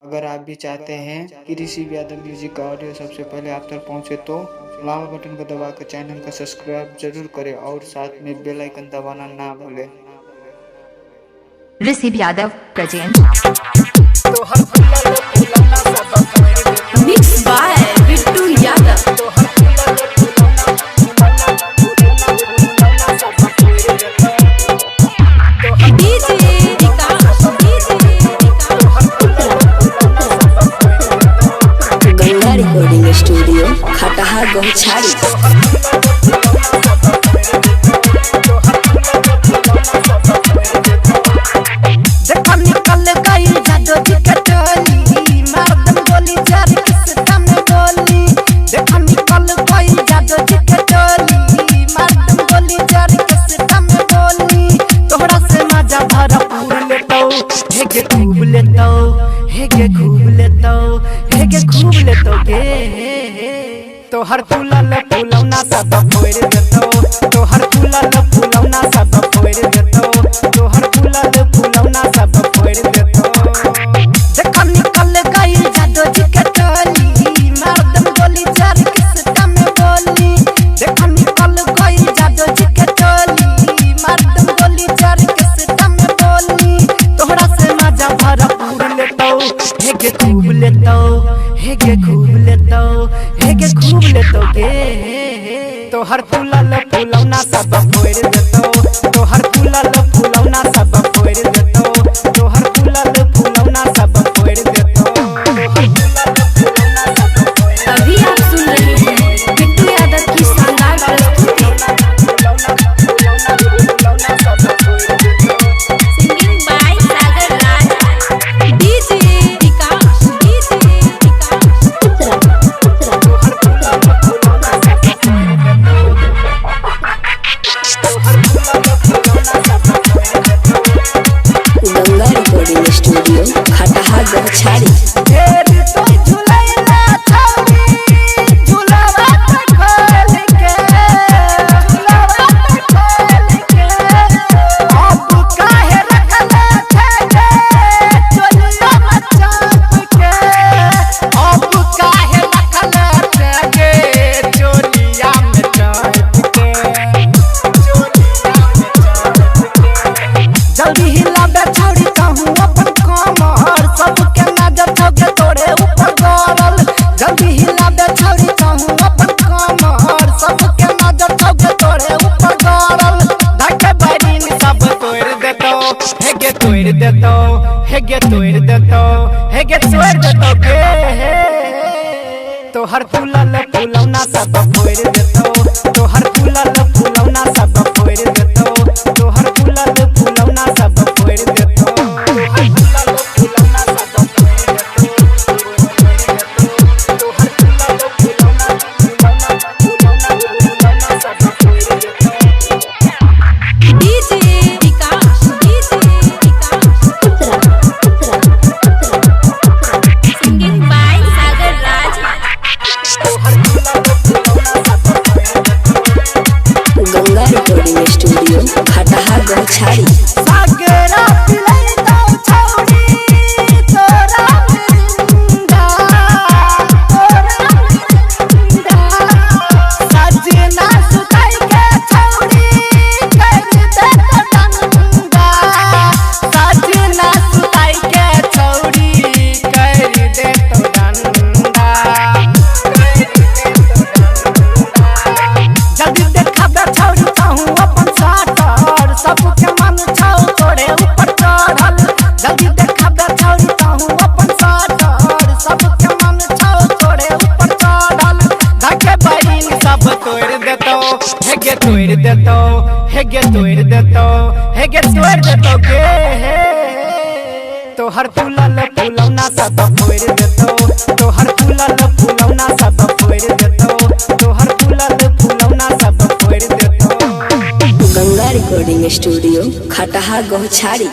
अगर आप भी चाहते हैं कि ऋषि यादव म्यूजिक का ऑडियो सबसे पहले आप तक पहुंचे तो लाल बटन को दबाकर चैनल को सब्सक्राइब जरूर करें और साथ में बेल आइकन दबाना ना भूलें। Rishi Yadav present mix by Bittu Yadav. Ganga recording studio Khataha Gauchhari. तोहर फूलल फूलौना सब फोड़ देतो, तोहर फूलल फूलौना सब फोड़ देतो, तोहर फूलल फूलौना सब फोड़ देतो। देख निकल गई जादो जी के टोली, मार दम गोली चार किस्ता में बोली। देख निकल गई जादो जी के टोली, मार दम गोली चार किस्ता में बोली। तोहरा से मजा भरपूर लेतो, हेगे खूब लेतो, हेगे खूब लेतो, हेगे खूब लेतो गे। तोहर फूलल फूलौना सब फोड़ देतो, तोहर फूलल फूलौना सब फोड़ देतो, तोहर फूलल फूलौना सब फोड़ देतो। अभी आप सुन रहे हैं बिट्टू यादव की शानदार प्रस्तुति singing by Sagar Raj DJ Vikas. Ganga recording studio Khataha Gauchhari. जल्दी हिला बेछौड़ी कहूँ अपन कमर, सबके नजर छौके तोरे ऊपर गरल। जल्दी हिला बेछौड़ी कहूँ अपन कमर, सबके नजर छौके तोरे ऊपर गरल। धक्के बैरिन सब तोड़ देतो, हेगे तोड़ देतो, हेगे तोड़ देतो, हेगे तोड़ देतो गे। तोहर फूलल फूलौना सब फोड़ देतो, तोहर फूलल फूलौना सब फोड़ देतो, तोहर फूलल फूलौना सब फोड़ देतो। DJ Vikas singing by Sagar Raj. Ganga recording studio Khataha Gauchhari. सागरा पिलैता छौड़ी तोरा मिंदा, तोरा मिंदा। सजना सुताई के छौड़ी कर दे तो डंडा, सजना सुताई के छौड़ी कर दे तो डंडा। जल्दी देखा बेछौड़ी कहूँ अपन साटर, सबके मन छौ तोरे ऊपर चढ़ल। जल्दी देखा बेछौड़ी कहूँ अपन साटर, सबके मन छौ तोरे ऊपर चढ़ल। धक्के बैरिन सब तोड़ देतो, हेगे तोड़ देतो, हेगे तोड़ देतो, हेगे तोड़ देतो गे। तोहर फूलल फूलौना सब फोड़ देतो, तोहर फूलल फूलौना सब फोड़ देतो, तोहर फूलल फूलौना सब फोड़ देतो। Ganga recording studio Khataha Gauchhari.